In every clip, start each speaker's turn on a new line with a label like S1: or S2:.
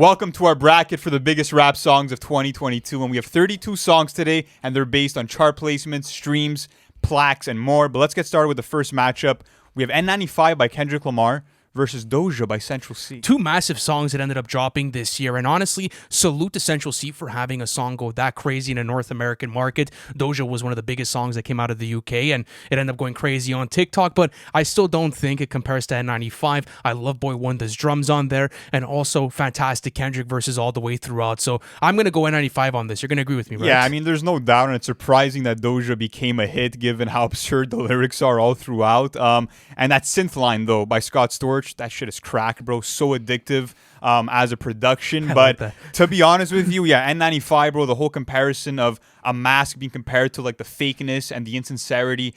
S1: Welcome to our bracket for the biggest rap songs of 2022, and we have 32 songs today, and they're based on chart placements, streams, plaques, and more. But let's get started with the first matchup. We have N95 by Kendrick Lamar versus Doja by Central C.
S2: Two massive songs that ended up dropping this year, and honestly, salute to Central C for having a song go that crazy in a North American market. Doja was one of the biggest songs that came out of the UK, and it ended up going crazy on TikTok, but I still don't think it compares to N95. I love Boy Wonder's drums on there, and also fantastic Kendrick verses all the way throughout, so I'm going to go N95 on this. You're going to agree with me, right?
S1: Yeah, I mean, there's no doubt, and it's surprising that Doja became a hit given how absurd the lyrics are all throughout. And that synth line, though, by Scott Storch, that shit is crack, bro. So addictive as a production. But to be honest with you, yeah, N95, bro, the whole comparison of a mask being compared to like the fakeness and the insincerity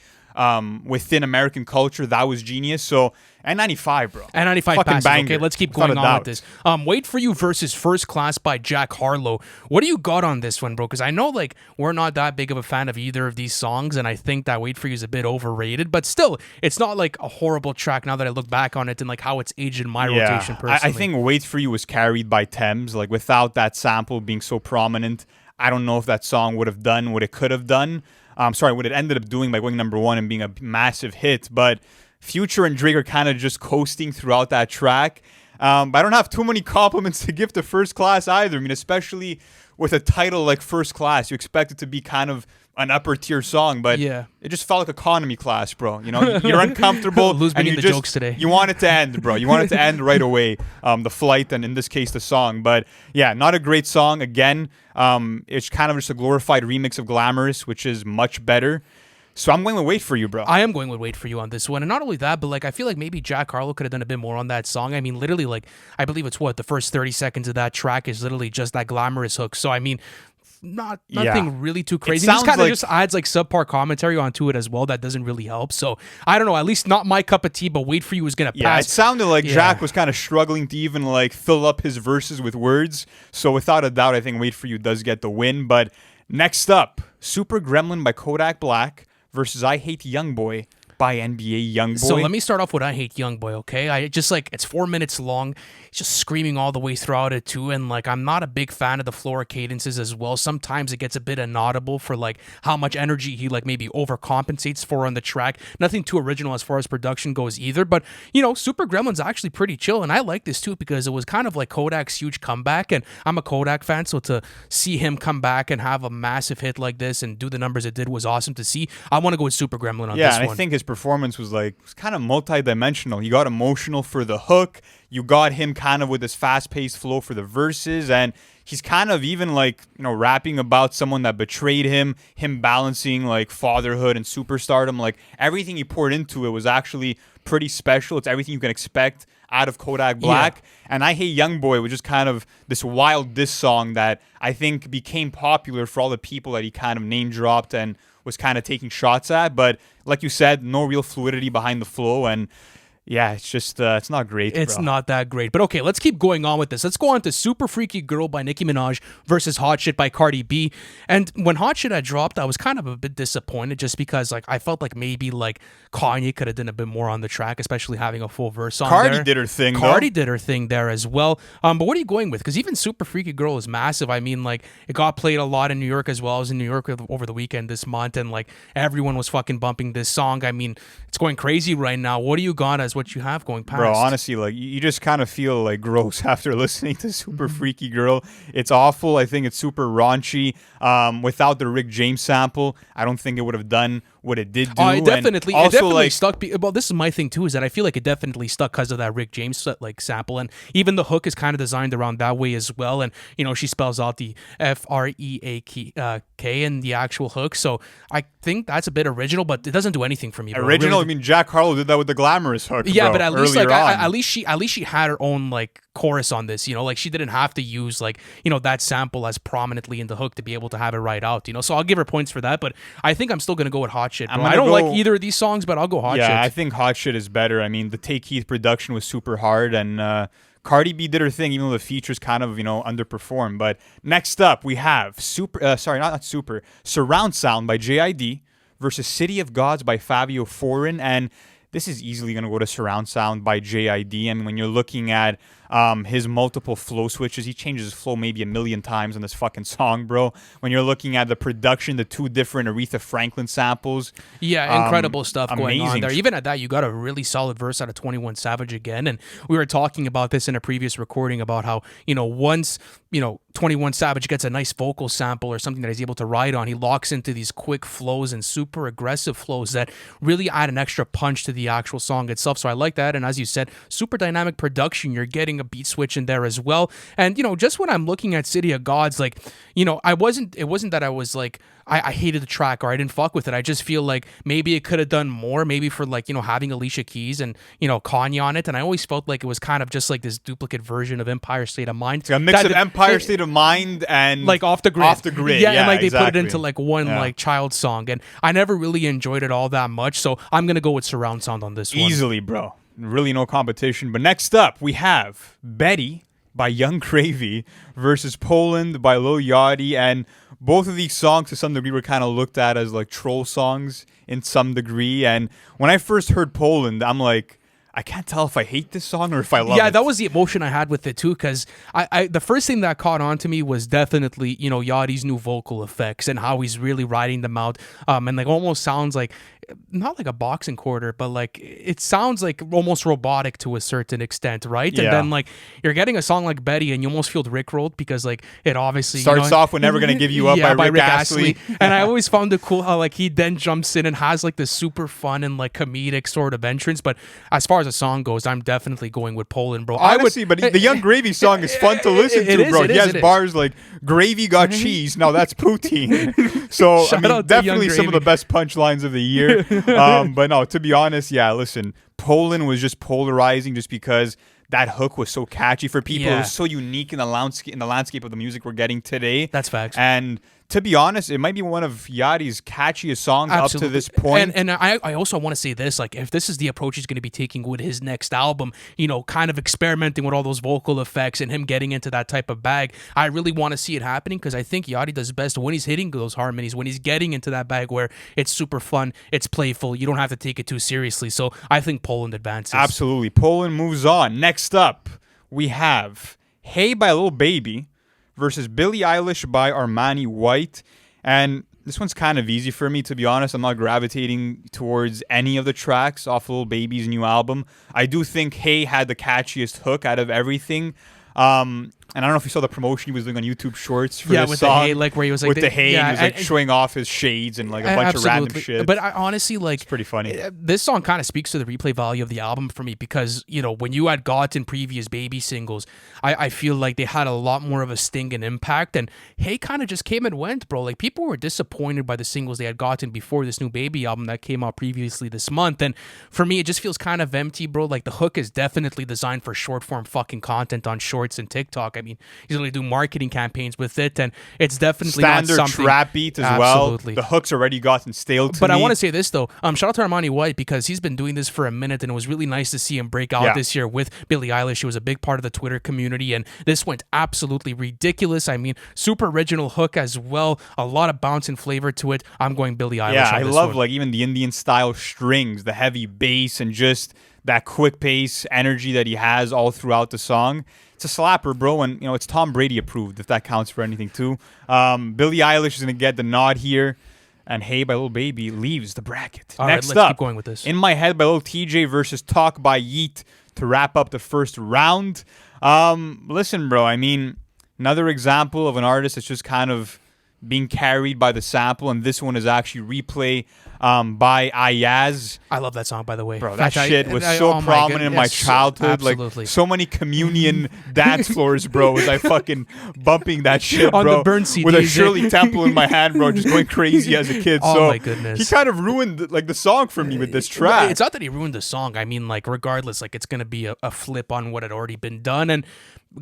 S1: within American culture, that was genius. So N95, bro.
S2: N95 passes. Okay, let's keep going on with this. Wait For You versus First Class by Jack Harlow. What do you got on this one, bro? Because I know like we're not that big of a fan of either of these songs, and I think that Wait For You is a bit overrated, but still, it's not like a horrible track now that I look back on it and like how it's aged in my rotation personally.
S1: I think Wait For You was carried by Thames. Like without that sample being so prominent, I don't know if that song would have done what it could have done. What it ended up doing by going number one and being a massive hit, but Future and Drake are kind of just coasting throughout that track. But I don't have too many compliments to give to First Class either. I mean, especially with a title like First Class, you expect it to be kind of an upper tier song, but it just felt like economy class, bro. You know, you're uncomfortable.
S2: And you jokes today.
S1: You want it to end, bro. You want it to end right away. The flight, and in this case, the song. But yeah, not a great song. Again, it's kind of just a glorified remix of Glamorous, which is much better. So I'm going with Wait For You, bro.
S2: I am going with Wait For You on this one. And not only that, but like I feel like maybe Jack Harlow could have done a bit more on that song. I mean, literally, like, I believe it's the first 30 seconds of that track is literally just that Glamorous hook. So I mean, nothing really too crazy. It just kind of just adds like subpar commentary onto it as well that doesn't really help. So I don't know, at least not my cup of tea, but Wait For You is gonna pass.
S1: Yeah, it sounded like Jack was kind of struggling to even like fill up his verses with words. So without a doubt, I think Wait For You does get the win. But next up, Super Gremlin by Kodak Black versus I Hate Youngboy by NBA Youngboy.
S2: So let me start off with I Hate Youngboy, okay? I just like, it's 4 minutes long. He's just screaming all the way throughout it too, and like I'm not a big fan of the floor cadences as well. Sometimes it gets a bit inaudible for like how much energy he like maybe overcompensates for on the track. Nothing too original as far as production goes either, but you know, Super Gremlin's actually pretty chill, and I like this too because it was kind of like Kodak's huge comeback, and I'm a Kodak fan, so to see him come back and have a massive hit like this and do the numbers it did was awesome to see. I want to go with Super Gremlin on this one.
S1: Yeah, and I think his performance was kind of multi-dimensional. He got emotional for the hook. You got him kind of with this fast-paced flow for the verses, and he's kind of even like, you know, rapping about someone that betrayed him balancing like fatherhood and superstardom. Like everything he poured into it was actually pretty special. It's everything you can expect out of Kodak Black. Yeah. And I Hate Youngboy was just kind of this wild diss song that I think became popular for all the people that he kind of name dropped and was kind of taking shots at. But like you said, no real fluidity behind the flow, and yeah, it's just, it's not great,
S2: It's not that great. But okay, let's keep going on with this. Let's go on to Super Freaky Girl by Nicki Minaj versus Hot Shit by Cardi B. And when Hot Shit had dropped, I was kind of a bit disappointed just because like I felt like maybe like Kanye could have done a bit more on the track, especially having a full verse on
S1: Cardi
S2: there.
S1: did her thing,
S2: Cardi did her thing there as well. But what are you going with? Because even Super Freaky Girl is massive. I mean, like it got played a lot in New York as well. I was in New York over the weekend this month, and like everyone was fucking bumping this song. I mean, it's going crazy right now. What do you got as what you have going past?
S1: Bro, honestly, like you just kind of feel like gross after listening to Super Freaky Girl. It's awful. I think it's super raunchy. Without the Rick James sample, I don't think it would have done what it did do.
S2: It definitely stuck. Well, this is my thing too, is that I feel like it definitely stuck because of that Rick James like sample, and even the hook is kind of designed around that way as well. And you know, she spells out the F-R-E-A-K in the actual hook, so I think that's a bit original, but it doesn't do anything for me. Bro.
S1: Original? Really, I mean, Jack Harlow did that with the Glamorous hook.
S2: Yeah,
S1: bro,
S2: but at least like at least she had her own like chorus on this. You know, like she didn't have to use like, you know, that sample as prominently in the hook to be able to have it right out. You know, so I'll give her points for that. But I think I'm still gonna go with Hot Shit. Bro. I don't like either of these songs, but I'll go Hot Shit.
S1: Yeah, I think Hot Shit is better. I mean, the Take Heath production was super hard, and Cardi B did her thing, even though the features kind of, you know, underperformed. But next up, we have Surround Sound by JID versus City of Gods by Fabio Foreign, and this is easily going to go to Surround Sound by JID. I mean, when you're looking at his multiple flow switches. He changes his flow maybe a million times on this fucking song, bro. When you're looking at the production, the 2 different Aretha Franklin samples.
S2: Yeah, incredible stuff going on
S1: amazing.
S2: there. Even at that, you got a really solid verse out of 21 Savage again. And we were talking about this in a previous recording about how, once, 21 Savage gets a nice vocal sample or something that he's able to ride on, he locks into these quick flows and super aggressive flows that really add an extra punch to the actual song itself. So I like that. And as you said, super dynamic production. You're getting a beat switch in there as well. And, just when I'm looking at City of Gods, like, it wasn't that I was like, I hated the track or I didn't fuck with it. I just feel like maybe it could have done more, maybe for like, having Alicia Keys and, Kanye on it. And I always felt like it was kind of just like this duplicate version of Empire State of Mind.
S1: It's a mix of Empire State of Mind and
S2: like Off the Grid.
S1: Off the Grid.
S2: Yeah, and like
S1: exactly.
S2: they put it into like one like child song. And I never really enjoyed it all that much. So I'm going to go with surround sound on this one.
S1: Easily, bro. Really no competition. But next up, we have Betty by Young Gravy versus Poland by Lil Yachty. And both of these songs, to some degree, were kind of looked at as like troll songs in some degree. And when I first heard Poland, I'm like, I can't tell if I hate this song or if I love it.
S2: Yeah, that was the emotion I had with it too, because I the first thing that caught on to me was definitely, Yachty's new vocal effects and how he's really riding them out. And like almost sounds like, not like a boxing quarter, but like it sounds like almost robotic to a certain extent, right?
S1: Yeah.
S2: And then like you're getting a song like Betty and you almost feel Rickrolled because like it obviously
S1: starts off with Never Gonna Give You Up by Rick Astley.
S2: And I always found it cool how like he then jumps in and has like this super fun and like comedic sort of entrance. But as far as the song goes, I'm definitely going with Poland, bro.
S1: Honestly, but the Young Gravy song is fun to listen to, bro. He has bars like "Gravy got cheese." Now that's poutine. So I mean, definitely some of the best punchlines of the year. But no, to be honest, yeah. Listen, Poland was just polarizing, just because that hook was so catchy for people.
S2: Yeah.
S1: It was so unique in the landscape of the music we're getting today.
S2: That's facts.
S1: And to be honest, it might be one of Yachty's catchiest songs up to this point.
S2: And I also want to say this, like, if this is the approach he's going to be taking with his next album, kind of experimenting with all those vocal effects and him getting into that type of bag, I really want to see it happening, because I think Yachty does best when he's hitting those harmonies, when he's getting into that bag where it's super fun, it's playful, you don't have to take it too seriously. So I think Poland advances.
S1: Absolutely. Poland moves on. Next up, we have Hey by Lil Baby versus Billie Eilish by Armani White. And this one's kind of easy for me, to be honest. I'm not gravitating towards any of the tracks off Lil Baby's new album. I do think Hey had the catchiest hook out of everything. And I don't know if you saw the promotion he was doing on YouTube Shorts for this
S2: with
S1: song.
S2: the hay, like where he was like
S1: with the hay,
S2: yeah,
S1: and he was like showing off his shades and like a bunch of random shit.
S2: But I honestly, like,
S1: it's pretty funny.
S2: This song kind of speaks to the replay value of the album for me, because when you had gotten previous Baby singles, I feel like they had a lot more of a sting and impact, and Hey kind of just came and went, bro. Like, people were disappointed by the singles they had gotten before this new Baby album that came out previously this month, and for me it just feels kind of empty, bro. Like, the hook is definitely designed for short form fucking content on Shorts and TikTok. I mean, he's gonna do marketing campaigns with it, and it's definitely
S1: standard
S2: not something
S1: trap beat as
S2: Absolutely.
S1: well. The hook's already gotten stale to
S2: But
S1: me.
S2: I want to say this though, shout out to Armani White, because he's been doing this for a minute, and it was really nice to see him break out this year with Billie Eilish. He was a big part of the Twitter community, and this went absolutely ridiculous. I mean, super original hook as well, a lot of bounce and flavor to it. I'm going Billie Eilish.
S1: Yeah,
S2: on
S1: I
S2: this
S1: love
S2: one.
S1: like even the Indian style strings, the heavy bass, and just that quick pace energy that he has all throughout the song. It's a slapper, bro, and it's Tom Brady approved, if that counts for anything too. Billie Eilish is gonna get the nod here, and Hey by Lil Baby leaves the bracket.
S2: All right,
S1: Next
S2: let's
S1: up,
S2: keep going with this.
S1: In My Head by Lil TJ versus Talk by Yeet to wrap up the first round. Listen, bro, I mean, another example of an artist that's just kind of being carried by the sample, and this one is actually Replay by Ayaz.
S2: I love that song, by the way.
S1: Bro, that shit was so prominent in my childhood.
S2: Absolutely.
S1: Like, so many communion dance floors, bro, was I fucking bumping that shit, bro.
S2: On the burn CDs.
S1: With a Shirley Temple in my hand, bro, just going crazy as a kid.
S2: Oh,
S1: so
S2: my goodness.
S1: He kind of ruined, like, the song for me with this track.
S2: It's not that he ruined the song. I mean, like, regardless, like, it's going to be a flip on what had already been done, and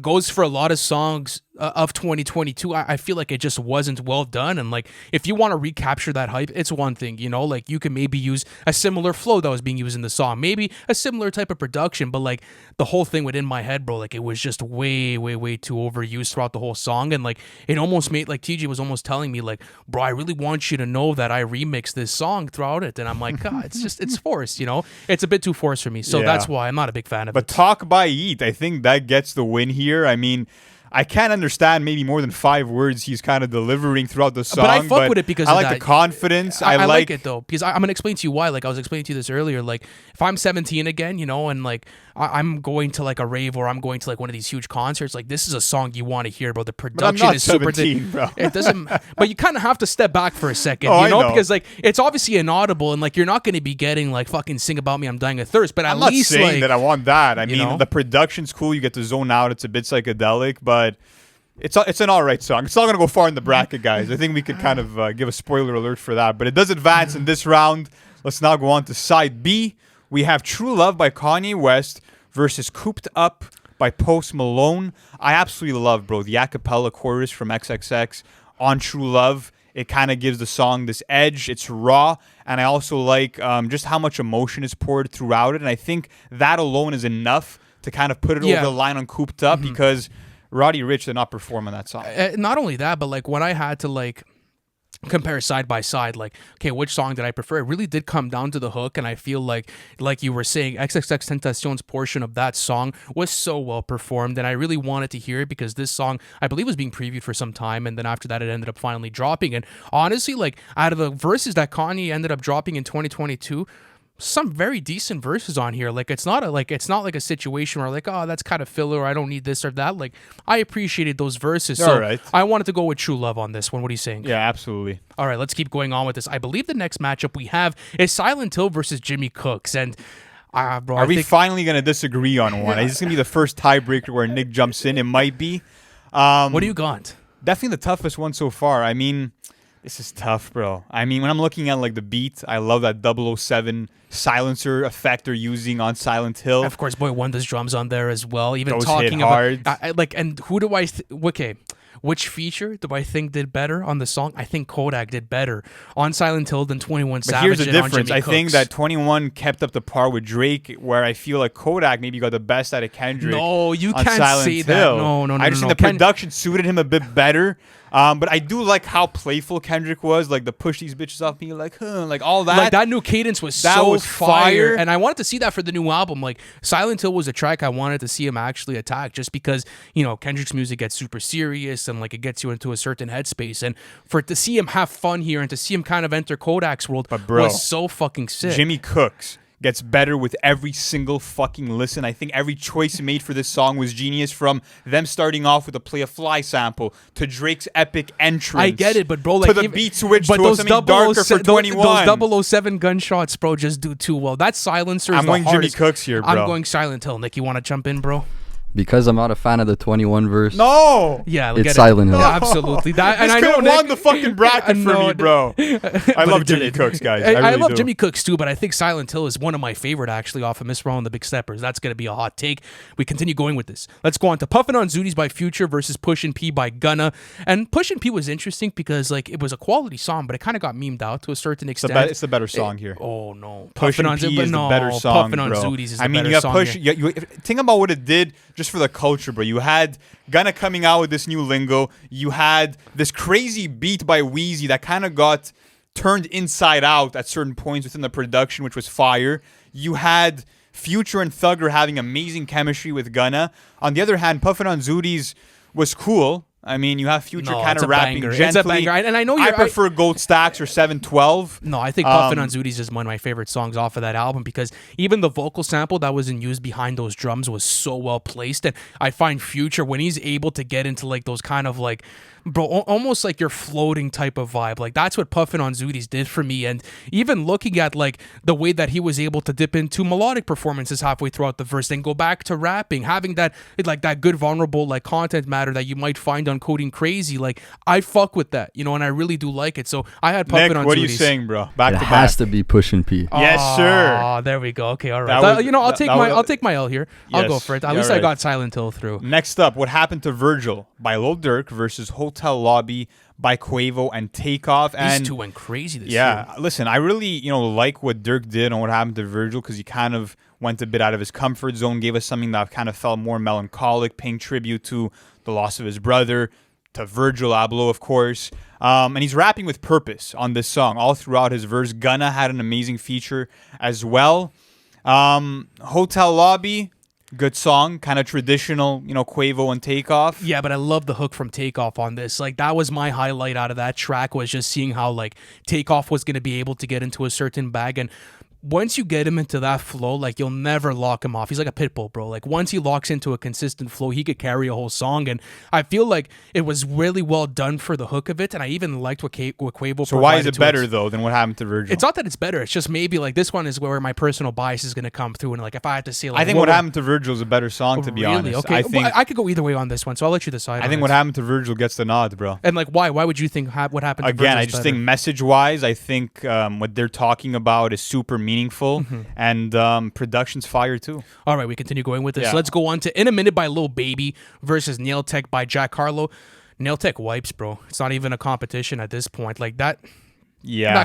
S2: goes for a lot of songs of 2022, I feel like it just wasn't well done. And like, if you want to recapture that hype, it's one thing, you know, like you can maybe use a similar flow that was being used in the song, maybe a similar type of production, but like the whole thing within my head, bro, like it was just way, way, way too overused throughout the whole song. And like, it almost made, like TJ was almost telling me like, bro, I really want you to know that I remixed this song throughout it. And I'm like, God, it's forced, you know, it's a bit too forced for me. So that's why I'm not a big fan of it.
S1: But talk by eat, I think that gets the win here. I mean, I can't understand maybe more than 5 words he's kind of delivering throughout the song.
S2: But I fuck with it because
S1: I
S2: of
S1: like
S2: that.
S1: the confidence.
S2: I like it though, because I'm gonna explain to you why. Like I was explaining to you this earlier. Like if I'm 17 again, you know, and like I'm going to like a rave or I'm going to like one of these huge concerts, like this is a song you want to hear, bro. The production is
S1: 17,
S2: super.
S1: bro.
S2: It doesn't. But you kind of have to step back for a second,
S1: I know.
S2: because like it's obviously inaudible and like you're not going to be getting like fucking "Sing About Me, I'm Dying of Thirst." But at
S1: I'm not
S2: least
S1: saying
S2: like
S1: that I want that. I mean,
S2: know?
S1: the production's cool. You get to zone out. It's a bit psychedelic, but it's an all right song. It's not going to go far in the bracket, guys. I think we could kind of give a spoiler alert for that. But it does advance in this round. Let's now go on to side B. We have True Love by Kanye West versus Cooped Up by Post Malone. I absolutely love, bro, the a cappella chorus from XXX on True Love. It kind of gives the song this edge. It's raw. And I also like just how much emotion is poured throughout it. And I think that alone is enough to kind of put it over the line on Cooped Up because Roddy Ricch did not perform on that song.
S2: Not only that, but like when I had to like compare side by side, like, okay, which song did I prefer? It really did come down to the hook, and I feel like you were saying, XXX Tentacion's portion of that song was so well performed, and I really wanted to hear it because this song, I believe, was being previewed for some time, and then after that, it ended up finally dropping. And honestly, like, out of the verses that Kanye ended up dropping in 2022, some very decent verses on here. Like it's not like a situation where like, oh, that's kind of filler, or I don't need this or that. Like I appreciated those verses. So
S1: right.
S2: I wanted to go with True Love on this one. What are you saying?
S1: Yeah, absolutely.
S2: All right, let's keep going on with this. I believe the next matchup we have is Silent Hill versus Jimmy Cooks. And bro,
S1: Are we finally going to disagree on one? Is this going to be the first tiebreaker where Nick jumps in? It might be.
S2: What do you got?
S1: Definitely the toughest one so far. I mean, this is tough, bro. I mean, when I'm looking at like the beat, I love that 007 silencer effect they're using on Silent Hill.
S2: Of course, Boy Wonder's drums on there as well. Even
S1: Those
S2: talking
S1: hit hard.
S2: about like, and who do I? Okay, which feature do I think did better on the song? I think Kodak did better on Silent Hill than 21 Savage.
S1: But here's the
S2: and on
S1: difference.
S2: Jimmy
S1: I think
S2: Cooks.
S1: that 21 kept up the par with Drake, where I feel like Kodak maybe got the best out of Kendrick.
S2: No, you
S1: on
S2: can't
S1: Silent
S2: say
S1: Hill.
S2: that. No.
S1: I just think the production suited him a bit better. But I do like how playful Kendrick was, like the push these bitches off me, like, huh, like all that.
S2: Like that new cadence was
S1: That
S2: so
S1: was
S2: fire,
S1: fire.
S2: and I wanted to see that for the new album. Like Silent Hill was a track I wanted to see him actually attack, just because Kendrick's music gets super serious and like it gets you into a certain headspace, and to see him have fun here and to see him kind of enter Kodak's world was so fucking sick.
S1: Jimmy Cooks gets better with every single fucking listen. I think every choice he made for this song was genius, from them starting off with a Play a Fly sample to Drake's epic entrance.
S2: I get it, but bro, like
S1: to the beat switch to
S2: those
S1: something darker for 21.
S2: Those 007 gunshots, bro, just do too well. That silencer is
S1: I'm
S2: the
S1: going
S2: hardest.
S1: Jimmy Cooks here, bro.
S2: I'm going Silent Hill. Nick, you want to jump in, bro?
S3: Because I'm not a fan of the 21 verse.
S1: No!
S2: Yeah,
S3: It's Silent Hill.
S2: Yeah, absolutely. That, and
S1: This
S2: I
S1: could
S2: know
S1: have
S2: Nick,
S1: won the fucking bracket for me, bro. I love Jimmy Cooks, guys. I really
S2: love
S1: do.
S2: Jimmy Cooks too, but I think Silent Hill is one of my favorite actually off of Miss Raw and the Big Steppers. That's going to be a hot take. We continue going with this. Let's go on to Puffin on Zootiez by Future versus Pushin' P by Gunna. And Pushin' P was interesting because like it was a quality song, but it kind of got memed out to a certain extent.
S1: It's the better song here.
S2: Oh no,
S1: Puffin
S2: on
S1: P is the better song,
S2: Puffin on
S1: bro.
S2: Zootiez is
S1: I
S2: the
S1: mean,
S2: better
S1: you got
S2: song
S1: Push.
S2: here.
S1: You think about what it did just for the culture, bro. You had Gunna coming out with this new lingo. You had this crazy beat by Wheezy that kind of got turned inside out at certain points within the production, which was fire. You had Future and Thugger having amazing chemistry with Gunna. On the other hand, Puffin on Zootiez was cool. I mean, you have Future kind
S2: it's
S1: of
S2: a
S1: rapping
S2: banger.
S1: gently.
S2: It's a banger. And I know
S1: I prefer Gold Stacks or 712.
S2: No, I think Puffin on Zootiez is one of my favorite songs off of that album because even the vocal sample that was in use behind those drums was so well placed. And I find Future, when he's able to get into like those kind of like, bro, almost like your floating type of vibe. Like that's what Puffin on Zootiez did for me. And even looking at like the way that he was able to dip into melodic performances halfway throughout the verse, then go back to rapping, having that like that good vulnerable like content matter that you might find on Codeine Crazy. Like, I fuck with that, you know, and I really do like it. So I had Puffin
S1: Nick,
S2: on
S1: what are you
S2: Zootiez.
S1: saying, bro? Back
S3: It
S1: to
S3: has
S1: back.
S3: to be Pushin P.
S1: Yes, sir.
S2: Oh, there we go. Okay, all right.
S1: That was-
S2: you know, I'll
S1: that-
S2: take
S1: that
S2: my
S1: was-
S2: I'll take my L here. I'll go
S1: Yes,
S2: for it. At
S1: yeah,
S2: least I
S1: right.
S2: got Silent Hill through.
S1: Next up, What Happened to Virgil by Lil Durk versus Hotel Lobby by Quavo and Takeoff.
S2: These
S1: And
S2: two went crazy this year.
S1: yeah, listen, I really, like what Dirk did on What Happened to Virgil because he kind of went a bit out of his comfort zone, gave us something that kind of felt more melancholic, paying tribute to the loss of his brother, to Virgil Abloh, of course. And he's rapping with purpose on this song all throughout his verse. Gunna had an amazing feature as well. Hotel Lobby, good song, kind of traditional, Quavo and Takeoff.
S2: Yeah, but I love the hook from Takeoff on this. Like, that was my highlight out of that track, was just seeing how, like, Takeoff was going to be able to get into a certain bag. And once you get him into that flow, like, you'll never lock him off. He's like a pit bull, bro. Like, once he locks into a consistent flow, he could carry a whole song. And I feel like it was really well done for the hook of it. And I even liked what Quavo
S1: So why is
S2: provided
S1: it
S2: to
S1: better, though, than What Happened to Virgil?
S2: It's not that it's better. It's just maybe, like, this one is where my personal bias is going to come through. And, like, if I had to say, like,
S1: I think What Happened to Virgil is a better song, to be
S2: really?
S1: honest.
S2: Okay.
S1: I think
S2: I could go either way on this one, so I'll let you decide.
S1: I think What Happened to Virgil gets the nod, bro.
S2: And, like, why? Why would you think what happened to
S1: Again,
S2: Virgil's
S1: I just
S2: better?
S1: think message-wise, I think what they're talking about is super meaningful,
S2: Mm-hmm.
S1: and production's fire too.
S2: All right, we continue going with this.
S1: Yeah.
S2: Let's go on to In a Minute by Lil Baby versus Nail Tech by Jack Harlow. Nail Tech wipes, bro. It's not even a competition at this point. Like, that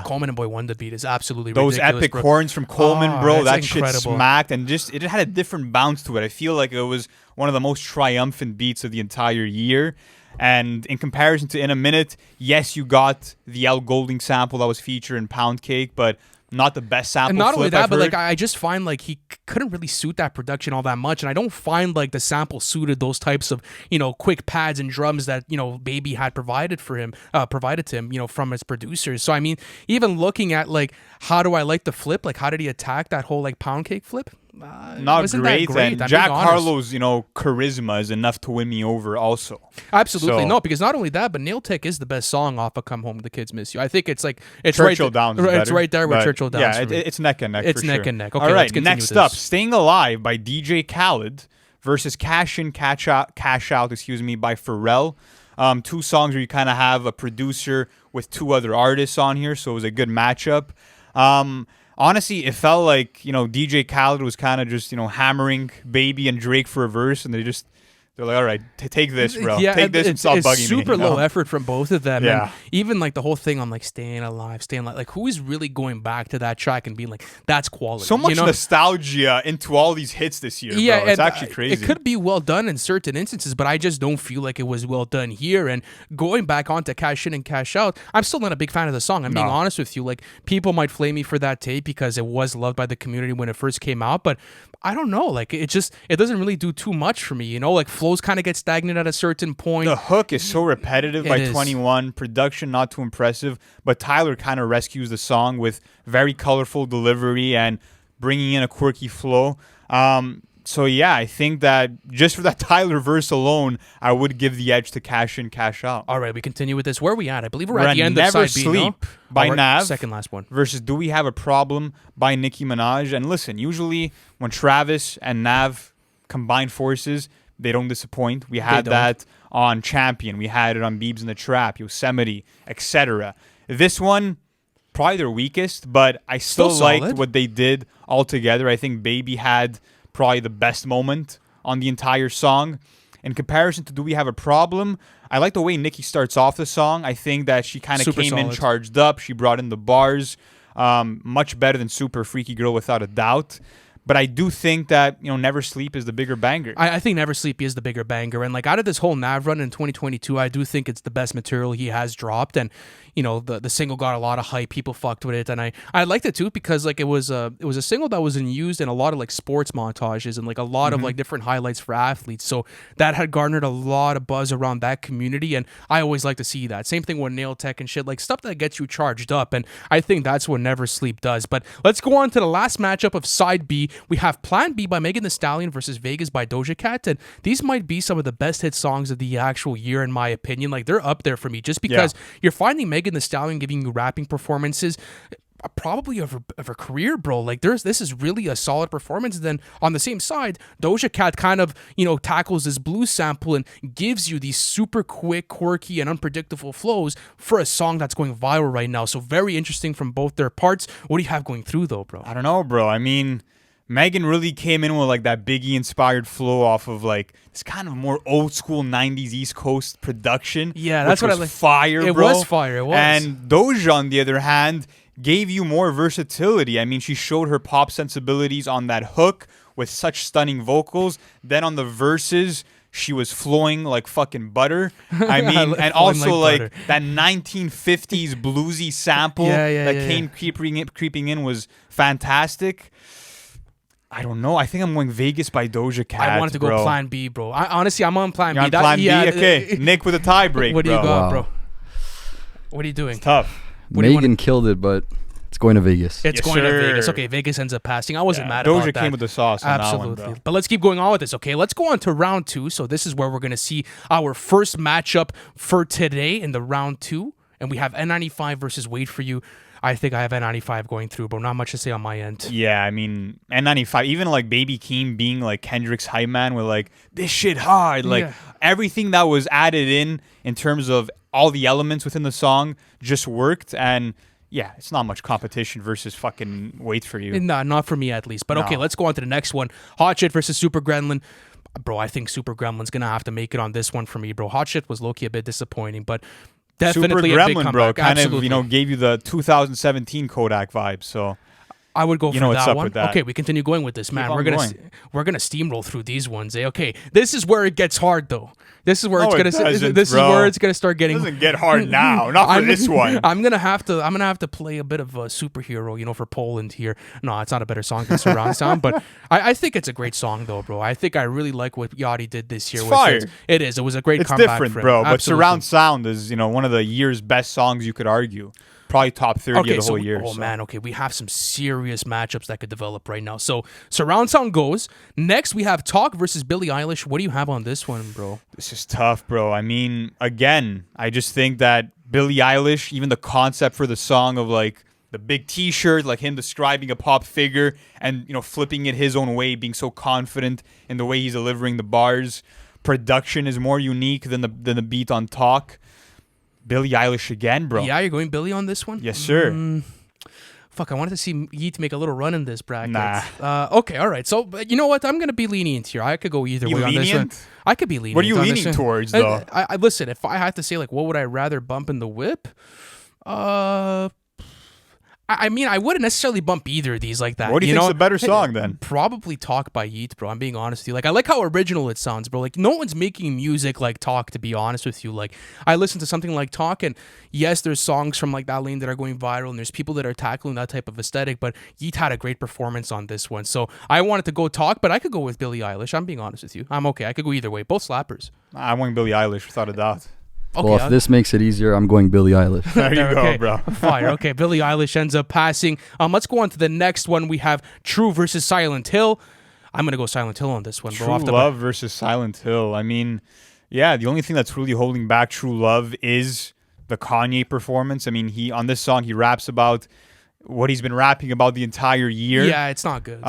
S2: Coleman and Boy Wonder beat is absolutely
S1: Those
S2: ridiculous,
S1: epic
S2: bro.
S1: horns from Coleman,
S2: Oh,
S1: bro,
S2: that's
S1: that
S2: incredible.
S1: shit smacked, and just it had a different bounce to it. I feel like it was one of the most triumphant beats of the entire year. And in comparison to In a Minute, yes, you got the Al Golding sample that was featured in Pound Cake, but not the best sample.
S2: And not only
S1: flip
S2: that,
S1: I've
S2: but like
S1: heard.
S2: I just find like he couldn't really suit that production all that much, and I don't find like the sample suited those types of quick pads and drums that Baby had provided to him from his producers. So I mean, even looking at like how do I like the flip, like how did he attack that whole like Pound Cake flip?
S1: Not
S2: wasn't
S1: great,
S2: that great.
S1: and
S2: I'm
S1: Jack
S2: being honest.
S1: Harlow's charisma is enough to win me over also.
S2: Absolutely
S1: So-
S2: no, because not only that, but Nail Tech is the best song off of "Come Home, the Kids Miss You." I think it's
S1: Churchill
S2: right,
S1: Downs is
S2: It's
S1: better,
S2: right there with
S1: but
S2: Churchill Downs.
S1: Yeah,
S2: for me.
S1: it's neck and neck.
S2: It's
S1: for
S2: neck
S1: sure.
S2: and neck. Okay,
S1: all right,
S2: let's continue
S1: next
S2: with
S1: up,
S2: this.
S1: "Staying Alive" by DJ Khaled versus "Cash In, Cash Out," by Pharrell. Two songs where you kind of have a producer with two other artists on here, so it was a good matchup. Honestly, it felt like DJ Khaled was kind of just hammering Baby and Drake for a verse, and they're like, all right, take this, bro.
S2: Yeah,
S1: Take this and stop
S2: it's
S1: bugging me.
S2: super low effort from both of them.
S1: Yeah.
S2: And even like the whole thing on like staying alive, like who is really going back to that track and being like, that's quality.
S1: So much nostalgia into all these hits this year,
S2: Yeah,
S1: bro. It's
S2: and,
S1: actually crazy.
S2: It could be well done in certain instances, but I just don't feel like it was well done here. And going back onto Cash In and Cash Out, I'm still not a big fan of the song. I'm being honest with you. Like, people might flame me for that tape because it was loved by the community when it first came out, but I don't know. Like, it doesn't really do too much for me. Like, flows kind of get stagnant at a certain point.
S1: The hook is so repetitive by
S2: is.
S1: 21. Production not too impressive, but Tyler kind of rescues the song with very colorful delivery and bringing in a quirky flow. So yeah, I think that just for that Tyler verse alone, I would give the edge to Cash In, Cash Out.
S2: All right, we continue with this. Where are we at? I believe we're
S1: We're
S2: at the
S1: at
S2: end
S1: Never
S2: of side B, no?
S1: Sleep by
S2: All right,
S1: Nav.
S2: Second last one.
S1: Versus Do We Have a Problem by Nicki Minaj. And listen, usually when Travis and Nav combine forces, they don't disappoint. We had
S2: don't.
S1: that on Champion. We had it on Biebs in the Trap, Yosemite, etc. This one, probably their weakest, but I still liked
S2: solid.
S1: what they did all together. I think Baby had probably the best moment on the entire song. In comparison to Do We Have a Problem, I like the way Nicki starts off the song. I think that she kind of
S2: Super
S1: came in
S2: solid.
S1: charged up. She brought in the bars. Much better than Super Freaky Girl, without a doubt. But I do think that, Never Sleep is the bigger banger.
S2: I think Never Sleep is the bigger banger. And like out of this whole Nav run in 2022, I do think it's the best material he has dropped. And, the single got a lot of hype. People fucked with it. And I liked it too because like it was a single that was used in a lot of like sports montages and like a lot of like different highlights for athletes. So that had garnered a lot of buzz around that community. And I always like to see that. Same thing with Nail Tech and shit, like stuff that gets you charged up. And I think that's what Never Sleep does. But let's go on to the last matchup of Side B. We have Plan B by Megan Thee Stallion versus Vegas by Doja Cat. And these might be some of the best hit songs of the actual year, in my opinion. Like, they're up there for me just because you're finding Megan Thee Stallion giving you rapping performances probably of her career, bro. Like this is really a solid performance. And then on the same side, Doja Cat kind of, tackles this blues sample and gives you these super quick, quirky, and unpredictable flows for a song that's going viral right now. So very interesting from both their parts. What do you have going through though, bro?
S1: I don't know, bro. I mean, Megan really came in with like that Biggie inspired flow off of like this kind of more old school 90s East Coast production.
S2: Yeah, that's what I like.
S1: Fire,
S2: it
S1: bro.
S2: It was fire. It was.
S1: And Doja, on the other hand, gave you more versatility. I mean, she showed her pop sensibilities on that hook with such stunning vocals. Then on the verses, she was flowing like fucking butter. I mean, and also like that 1950s bluesy sample came creeping in was fantastic. I don't know. I think I'm going Vegas by Doja Cat.
S2: I wanted to go Plan B, bro. Honestly, I'm on Plan
S1: You're
S2: B.
S1: On Plan B? Okay. Nick with a tie break,
S2: What do you got,
S3: Wow.
S2: bro? What are you doing?
S1: It's tough.
S3: Megan killed it, but it's going to Vegas.
S2: It's
S1: Yes,
S2: going to
S1: sir.
S2: Vegas. Okay, Vegas ends up passing. I wasn't mad
S1: Doja
S2: about that.
S1: came with the sauce on
S2: Absolutely.
S1: that one, bro.
S2: But let's keep going on with this, okay? Let's go on to round 2. So this is where we're going to see our first matchup for today in the round 2. And we have N95 versus Wait For You. I think I have N95 going through, but not much to say on my end.
S1: Yeah, I mean, N95, even like Baby Keem being like Kendrick's hype man with like, this shit hard. Like everything that was added in terms of all the elements within the song just worked. And yeah, it's not much competition versus fucking Wait For You.
S2: No, not for me at least. But okay, let's go on to the next one. Hot Shit versus Super Gremlin. Bro, I think Super Gremlin's going to have to make it on this one for me, bro. Hot Shit was low-key a bit disappointing, but definitely
S1: Super
S2: a big
S1: Gremlin,
S2: comeback.
S1: bro, kind
S2: Absolutely.
S1: of, gave you the 2017 Kodak vibe. So
S2: I would go for
S1: what's
S2: that
S1: up
S2: one.
S1: with that.
S2: Okay, we continue going with this, man.
S1: on
S2: We're gonna steamroll through these ones. Okay, this is where it gets hard, though. This is where
S1: No,
S2: it's gonna.
S1: it doesn't,
S2: this is
S1: bro.
S2: where it's gonna start getting.
S1: It doesn't get hard now. Not for this one.
S2: I'm gonna have to play a bit of a superhero, for Poland here. No, it's not a better song than Surround Sound, but I think it's a great song, though, bro. I think I really like what Yachty did this year.
S1: It's
S2: with
S1: fire.
S2: it. It is. It was a great
S1: It's
S2: comeback
S1: different,
S2: for him.
S1: bro. But
S2: Absolutely.
S1: Surround Sound is, one of the year's best songs you could argue. Probably top 30 of the whole year.
S2: Man, okay, we have some serious matchups that could develop right now. So Surround Sound goes. Next, we have Talk versus Billie Eilish. What do you have on this one, bro?
S1: This is tough, bro. I mean, again, I just think that Billie Eilish, even the concept for the song of like the big T-shirt, like him describing a pop figure and flipping it his own way, being so confident in the way he's delivering the bars. Production is more unique than the beat on Talk. Billie Eilish again, bro.
S2: Yeah, you're going Billie on this one?
S1: Yes, sir.
S2: Fuck, I wanted to see Yeet make a little run in this bracket.
S1: Nah.
S2: Okay, all right. So, but you know what? I'm going to be lenient here. I could go either way on this one. I could be lenient.
S1: What are you
S2: on
S1: leaning
S2: this
S1: towards, though?
S2: I listen, if I had to say, like, what would I rather bump in the whip? I mean, I wouldn't necessarily bump either of these like that.
S1: What do you think's a better song, then?
S2: Probably Talk by Yeet, bro. I'm being honest with you. Like, I like how original it sounds, bro. Like, no one's making music like Talk, to be honest with you. Like, I listen to something like Talk, and yes, there's songs from like that lane that are going viral, and there's people that are tackling that type of aesthetic, but Yeet had a great performance on this one. So I wanted to go Talk, but I could go with Billie Eilish. I'm being honest with you. I'm okay. I could go either way. Both slappers.
S1: I'm going Billie Eilish, without a doubt.
S2: Okay,
S3: Well, if this makes it easier, I'm going Billie Eilish.
S1: There you go,
S2: okay.
S1: bro.
S2: Fire. Okay, Billie Eilish ends up passing. Let's go on to the next one. We have True versus Silent Hill. I'm going to go Silent Hill on this one, bro.
S1: True Love versus Silent Hill. I mean, yeah, the only thing that's really holding back True Love is the Kanye performance. I mean, on this song, he raps about what he's been rapping about the entire year.
S2: Yeah, it's not good.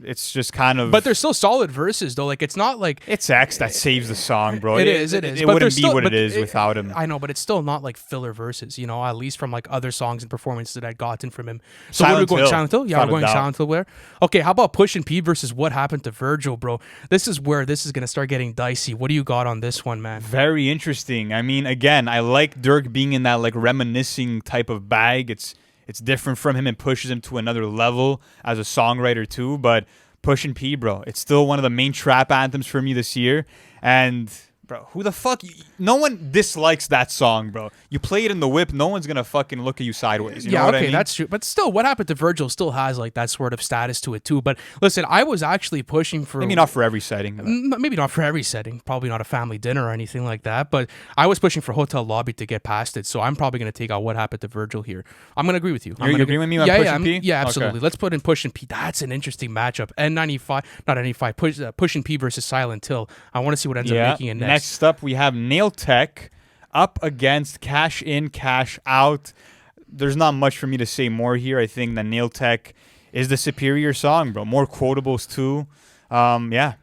S1: It's just kind of...
S2: But they're still solid verses, though. Like, it's not like...
S1: It's X that saves the song, bro.
S2: It is.
S1: It
S2: But
S1: wouldn't
S2: still,
S1: be what
S2: but
S1: it is without him.
S2: I know, but it's still not like filler verses, at least from like other songs and performances that I'd gotten from him. So
S1: Silent
S2: we're going
S1: Hill.
S2: Silent Hill? Yeah,
S1: Without
S2: we're
S1: a
S2: going
S1: doubt.
S2: Silent Hill where? Okay, how about Push and P versus What Happened to Virgil, bro? This is where this is going to start getting dicey. What do you got on this one, man?
S1: Very interesting. I mean, again, I like Dirk being in that like reminiscing type of bag. It's different from him and pushes him to another level as a songwriter too. But Push and P, bro, it's still one of the main trap anthems for me this year. And bro, who the fuck? No one dislikes that song, bro. You play it in the whip, no one's gonna fucking look at you sideways. You know what I mean?
S2: That's true. But still, What Happened to Virgil still has like that sort of status to it too. But listen, I was actually pushing for...
S1: Maybe not for every setting.
S2: Maybe not for every setting. Probably not a family dinner or anything like that. But I was pushing for Hotel Lobby to get past it. So I'm probably going to take out What Happened to Virgil here. I'm going to agree with you.
S1: You agreeing with me on
S2: yeah,
S1: Push
S2: yeah,
S1: and P?
S2: Yeah, absolutely.
S1: Okay.
S2: Let's put in Push and P. That's an interesting matchup. N95, not N95, Push and P versus Silent Hill. I want to see what ends up making it next.
S1: Next up, we have Nail Tech up against Cash In, Cash Out. there's not much for me to say more here. I think that Nail Tech is the superior song, bro. More quotables too. Yeah.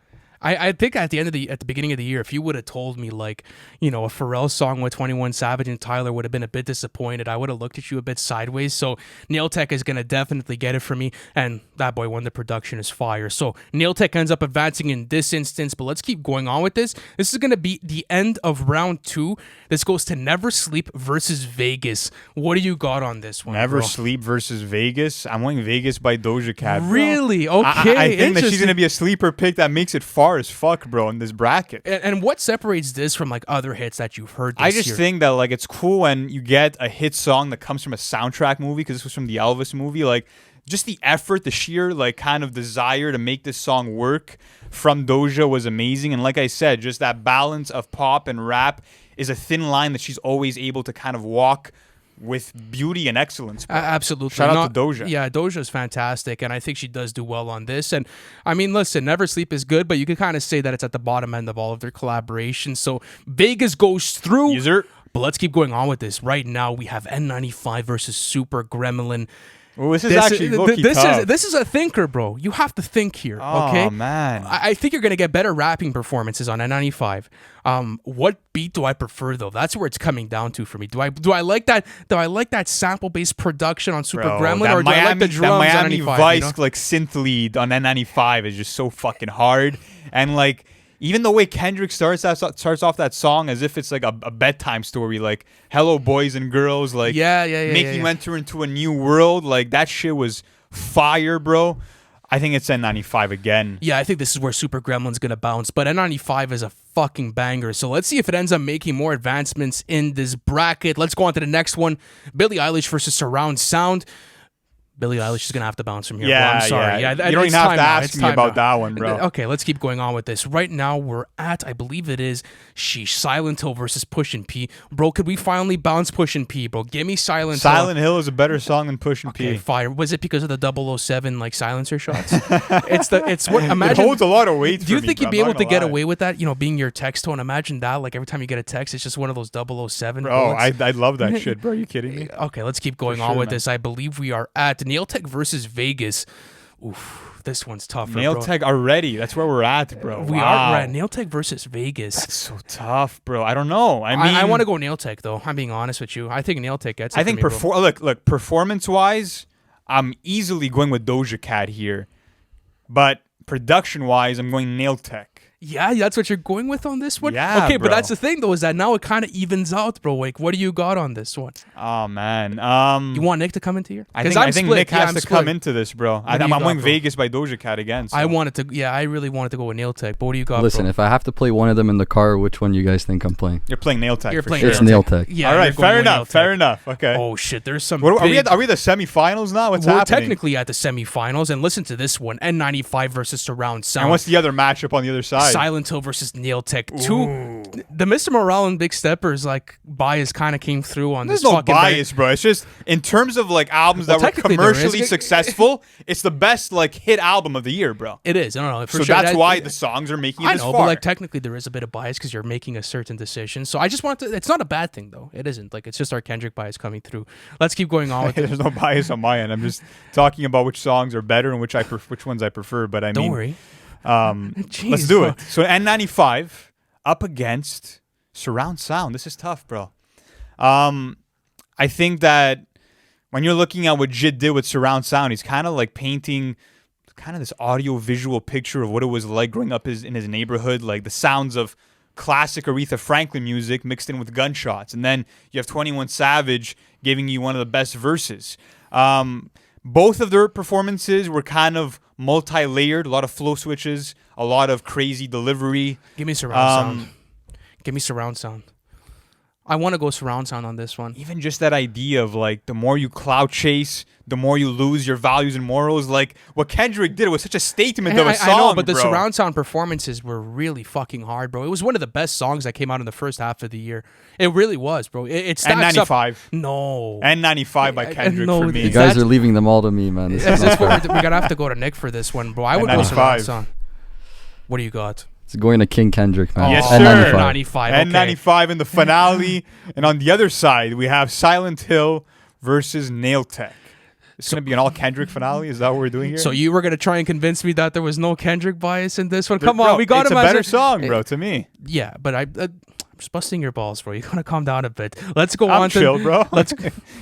S2: I think at the beginning of the year, if you would have told me like, a Pharrell song with 21 Savage and Tyler would have been a bit disappointed. I would have looked at you a bit sideways. So Nail Tech is gonna definitely get it for me, and that boy, when the production is fire. So Nail Tech ends up advancing in this instance, but let's keep going on with this. This is gonna be the end of round 2. This goes to Never Sleep versus Vegas. What do you got on this one?
S1: Never
S2: bro?
S1: Sleep versus Vegas. I'm going Vegas by Doja Cat. Bro.
S2: Really? Okay.
S1: I think that she's gonna be a sleeper pick that makes it far as fuck, bro, in this bracket.
S2: And what separates this from like other hits that you've heard this
S1: I just
S2: year?
S1: think that like it's cool when you get a hit song that comes from a soundtrack movie, because this was from the Elvis movie. Like just the effort, the sheer like kind of desire to make this song work from Doja was amazing. And like I said, just that balance of pop and rap is a thin line that she's always able to kind of walk with beauty and excellence.
S2: Absolutely.
S1: Shout out to Doja.
S2: Yeah, Doja's fantastic, and I think she does do well on this. And I mean, listen, Never Sleep is good, but you can kind of say that it's at the bottom end of all of their collaborations. So Vegas goes through.
S1: User.
S2: But let's keep going on with this. Right now, we have N95 versus Super Gremlin.
S1: Well, this is actually low-key tough.
S2: This is a thinker, bro. You have to think here, okay?
S1: Oh, man.
S2: I think you're going to get better rapping performances on N95. What beat do I prefer, though? That's where it's coming down to for me. Do I like that? Do I like that sample-based production on Super Gremlin, or do I like the drums on
S1: Miami
S2: N95?
S1: Vice like synth lead on N95 is just so fucking hard, and like even the way Kendrick starts off that song as if it's like a bedtime story, like "Hello, boys and girls," like making you enter into a new world. Like that shit was fire, bro. I think it's N95 again.
S2: Yeah, I think this is where Super Gremlin's gonna bounce, but N95 is a fucking banger. So let's see if it ends up making more advancements in this bracket. Let's go on to the next one: Billie Eilish versus Surround Sound. Billie Eilish is going to have to bounce from here.
S1: Yeah,
S2: bro. I'm sorry.
S1: Yeah. You don't even have to ask me about that one, bro.
S2: Okay, let's keep going on with this. Right now, we're at, I believe it is, Silent Hill versus Pushin' P. Bro, could we finally bounce Pushin' P, bro? Give me Silent Hill.
S1: Silent Hill is a better song than Pushin' P.
S2: Okay, fire. Was it because of the 007 like silencer shots? It's what. Imagine.
S1: It holds a lot of weight.
S2: Do you think you'd be able to get away with that? Being your text tone. Imagine that. Like every time you get a text, it's just one of those 007.
S1: Bro, I'd love that shit, bro. Are you kidding me?
S2: Okay, let's keep going on with this. I believe we are at Nail Tech versus Vegas. Oof, this one's tougher.
S1: Nail Tech already. That's where we're at, bro.
S2: We're at Nail Tech versus Vegas.
S1: That's so tough, bro. I don't know. I mean,
S2: I want to go Nail Tech though. I'm being honest with you. I think Nail Tech gets it.
S1: I think look, performance-wise, I'm easily going with Doja Cat here, but production-wise, I'm going Nail Tech.
S2: Yeah, that's what you're going with on this one?
S1: Yeah,
S2: okay,
S1: bro.
S2: But that's the thing, though, is that now it kind of evens out, bro. Like, what do you got on this one?
S1: Oh, man.
S2: You want Nick to come into here?
S1: I think Nick has to come into this, bro. I'm going Vegas by Doja Cat again. So.
S2: I really wanted to go with Nail Tech, but what do you got,
S3: Listen,
S2: bro?
S3: if I have to play one of them in the car, which one you guys think I'm playing?
S1: You're playing Nail Tech.
S3: It's Nail Tech.
S2: Yeah,
S1: all right, fair enough. Okay.
S2: Oh, shit, there's some
S1: Are we at the semifinals now? What's happening?
S2: We're technically at the semifinals, and listen to this one. N95 versus Surround Sound.
S1: And what's the other matchup on the other side?
S2: Silent Hill versus Nail Tech. The Mr. Morale and Big Steppers like bias kind of came through on this.
S1: There's no bias, bro. It's just in terms of like albums that were commercially successful, it's the best like hit album of the year, bro.
S2: It is. I don't know.
S1: So that's why the songs are making it this far.
S2: But like technically there is a bit of bias because you're making a certain decision. So I just want to. It's not a bad thing though. It isn't. Like it's just our Kendrick bias coming through. Let's keep going on with it.
S1: There's no bias on my end. I'm just talking about which songs are better and which ones I prefer. But I mean,
S2: don't worry.
S1: Jeez, let's do it. So N95 up against Surround Sound. This is tough, bro. I think that when you're looking at what Jid did with Surround Sound, he's kind of like painting kind of this audio-visual picture of what it was like growing up in his neighborhood, like the sounds of classic Aretha Franklin music mixed in with gunshots. And then you have 21 Savage giving you one of the best verses. Both of their performances were kind of multi-layered, a lot of flow switches, a lot of crazy delivery.
S2: Give me Surround Sound. Give me Surround Sound. I want to go Surround Sound on this one.
S1: Even just that idea of like the more you clout chase, the more you lose your values and morals. Like what Kendrick did was such a statement of a song,
S2: I know, but the
S1: bro.
S2: Surround Sound performances were really fucking hard, bro. It was one of the best songs that came out in the first half of the year. It really was, bro. It stacks
S1: N95.
S2: Up. No.
S1: N95 by Kendrick
S2: no,
S1: for me.
S3: You guys are leaving them all to me, man. This is not fair.
S2: We're gonna have to go to Nick for this one, bro. I would go Surround Sound. What do you got?
S3: It's going to King Kendrick, man.
S1: Yes,
S3: N95.
S1: sir.
S2: N95
S1: N95 in the finale. And on the other side, we have Silent Hill versus Nail Tech. It's going to be an all Kendrick finale. Is that what we're doing here?
S2: So you were gonna try and convince me that there was no Kendrick bias in this one? Come on,
S1: Bro,
S2: we got
S1: it's
S2: him.
S1: a
S2: as
S1: better song, bro, to me.
S2: Yeah, but I'm just busting your balls, bro. You gotta calm down a bit. Let's go
S1: I'm
S2: on
S1: chill,
S2: to
S1: bro.
S2: Let's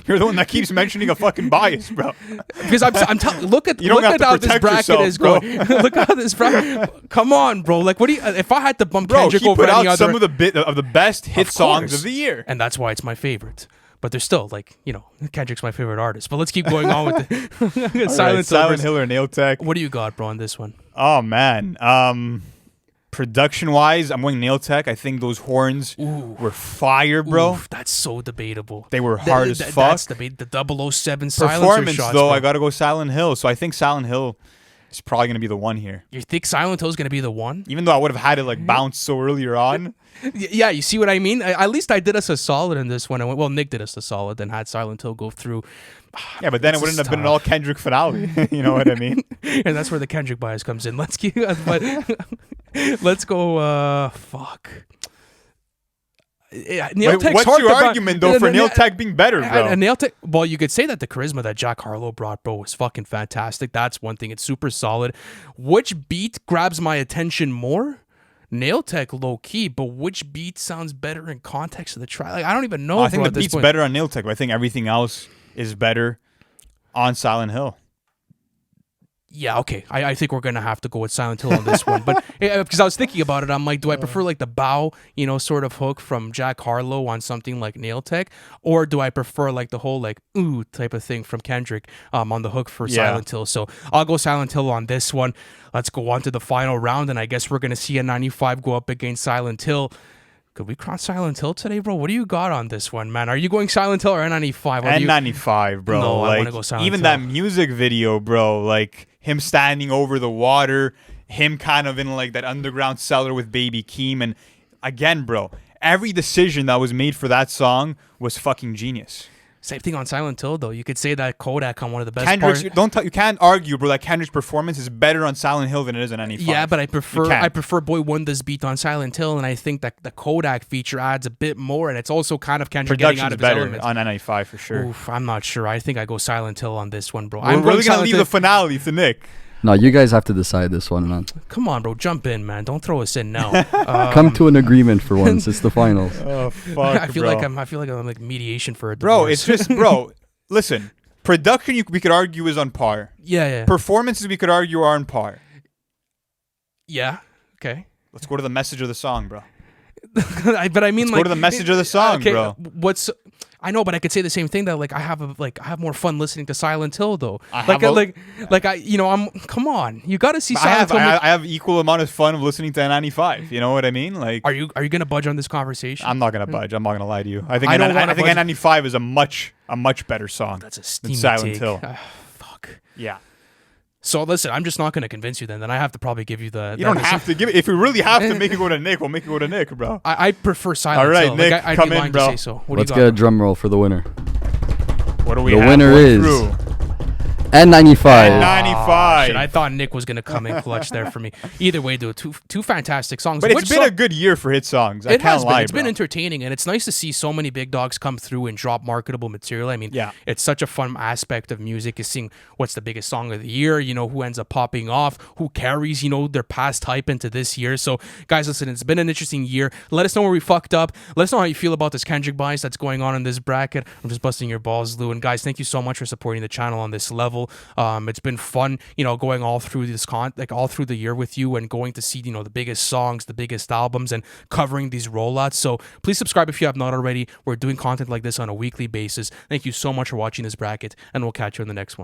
S1: You're the one that keeps mentioning a fucking bias, bro.
S2: because I'm telling. Look at
S1: You don't
S2: look
S1: have
S2: at
S1: to
S2: how this
S1: protect
S2: bracket
S1: yourself,
S2: is
S1: bro.
S2: going. Look at how this bracket. Come on, bro. Like, what do you? If I had to bump
S1: Bro,
S2: Kendrick
S1: he
S2: over
S1: put
S2: any
S1: out
S2: other,
S1: some of the best hit
S2: Of
S1: songs
S2: course.
S1: of the year.
S2: and that's why it's my favorite. But there's still Kendrick's my favorite artist. But let's keep going on with the
S1: Silent Hill or Nail Tech.
S2: What do you got, bro, on this one?
S1: Oh man. Production wise, I'm going Nail Tech. I think those horns were fire, bro.
S2: Oof, that's so debatable.
S1: They were hard as fuck.
S2: That's the 007 silencer
S1: Performance
S2: shots,
S1: though,
S2: bro.
S1: I gotta go Silent Hill. So I think Silent Hill is probably gonna be the one here.
S2: You think Silent Hill's gonna be the one?
S1: Even though I would have had it like bounce so earlier on.
S2: Yeah, you see what I mean? At least I did us a solid in this one. Well, Nick did us a solid and had Silent Hill go through.
S1: Yeah, but then it
S2: This
S1: wouldn't
S2: is
S1: have been an
S2: tough.
S1: all Kendrick finale. You know what I mean?
S2: And that's where the Kendrick bias comes in. Let's keep. But let's go. Fuck. Yeah, Nail
S1: Wait,
S2: Tech's
S1: what's
S2: hard
S1: your
S2: to buy-
S1: argument though for Nail Tech being better, bro?
S2: And Nail Tech, well, you could say that the charisma that Jack Harlow brought, bro, was fucking fantastic. That's one thing. It's super solid. Which beat grabs my attention more? Nail Tech, low key, but which beat sounds better in context of the track? Like, I don't even know.
S1: I think
S2: bro,
S1: the
S2: at this
S1: beat's
S2: point.
S1: better on Nail Tech, but I think everything else is better on Silent Hill.
S2: Yeah, okay. I think we're gonna have to go with Silent Hill on this one, but because I was thinking about it, I'm like, do I prefer like the bow, sort of hook from Jack Harlow on something like Nail Tech, or do I prefer like the whole like ooh type of thing from Kendrick on the hook for Silent Hill? So I'll go Silent Hill on this one. Let's go on to the final round, and I guess we're gonna see a 95 go up against Silent Hill. Could we cross Silent Hill today, bro? What do you got on this one, man? Are you going Silent Hill or N95?
S1: N95, bro.
S2: No, I
S1: like,
S2: wanna go Silent
S1: even
S2: Hill.
S1: that music video, bro. Like him standing over the water, him kind of in like that underground cellar with Baby Keem, and again, bro, every decision that was made for that song was fucking genius.
S2: Same thing on Silent Hill, though. You could say that Kodak on one of the best
S1: Kendrick's,
S2: parts.
S1: you can't argue, bro, that Kendrick's performance is better on Silent Hill than it is on N95.
S2: Yeah, but I
S1: can't.
S2: prefer Boy Won This Beat on Silent Hill, and I think that the Kodak feature adds a bit more, and it's also kind of Kendrick getting out
S1: Production's
S2: of his
S1: better
S2: elements.
S1: on N95 for sure.
S2: Oof, I'm not sure. I think I go Silent Hill on this one, bro.
S1: We're
S2: I'm
S1: really
S2: going
S1: gonna leave the finale to Nick.
S3: No, you guys have to decide this one, man.
S2: Come on, bro. Jump in, man. Don't throw us in now.
S3: Come to an agreement for once. It's the finals.
S1: Oh fuck,
S2: I feel like I'm like mediation for a
S1: Bro,
S2: divorce.
S1: it's just, bro. Listen, production we could argue is on par.
S2: yeah.
S1: Performances we could argue are on par.
S2: Yeah. Okay.
S1: Let's go to the message of the song, bro.
S2: But I mean,
S1: Let's
S2: like,
S1: go to the message of the song,
S2: okay,
S1: bro.
S2: I know, but I could say the same thing that like I have more fun listening to Silent Hill though.
S1: I'm
S2: Come on, you got to see
S1: I
S2: Silent Hill.
S1: I have equal amount of fun of listening to N95. You know what I mean? Like,
S2: Are you gonna budge on this conversation?
S1: I'm not gonna budge. I'm not gonna lie to you. I think
S2: I don't wanna budge.
S1: N95 is a much better song.
S2: That's a
S1: than
S2: steamy
S1: Silent
S2: take.
S1: Hill.
S2: Fuck.
S1: Yeah.
S2: So listen, I'm just not gonna convince you. Then I have to probably give you the.
S1: You don't have to give it. If we really have to make it go to Nick, we'll make it go to Nick, bro.
S2: I prefer Silent
S1: All right,
S2: Hill.
S1: Nick,
S2: like, I'd
S1: come
S2: be
S1: in,
S2: lying
S1: bro.
S2: to say so. What
S3: Let's
S2: do
S3: get
S2: you
S3: a
S2: got?
S3: drum roll for the winner.
S1: What do we
S3: The
S1: have
S3: winner
S1: going
S3: is
S1: through?
S3: N95.
S1: N95.
S2: Shit, I thought Nick was gonna come in clutch there for me. Either way, dude, two fantastic songs.
S1: But
S2: Which
S1: it's been
S2: song-
S1: a good year for hit songs. I
S2: It
S1: can't
S2: has been.
S1: lie,
S2: It's
S1: bro.
S2: been entertaining, and it's nice to see so many big dogs come through and drop marketable material. I mean,
S1: Yeah.
S2: it's such a fun aspect of music is seeing what's the biggest song of the year. Who ends up popping off, who carries their past hype into this year. So, guys, listen, it's been an interesting year. Let us know where we fucked up. Let us know how you feel about this Kendrick bias that's going on in this bracket. I'm just busting your balls, Lou. And guys, thank you so much for supporting the channel on this level. It's been fun, going all through this all through the year with you and going to see, the biggest songs, the biggest albums, and covering these rollouts. So please subscribe if you have not already. We're doing content like this on a weekly basis. Thank you so much for watching this bracket, and we'll catch you in the next one.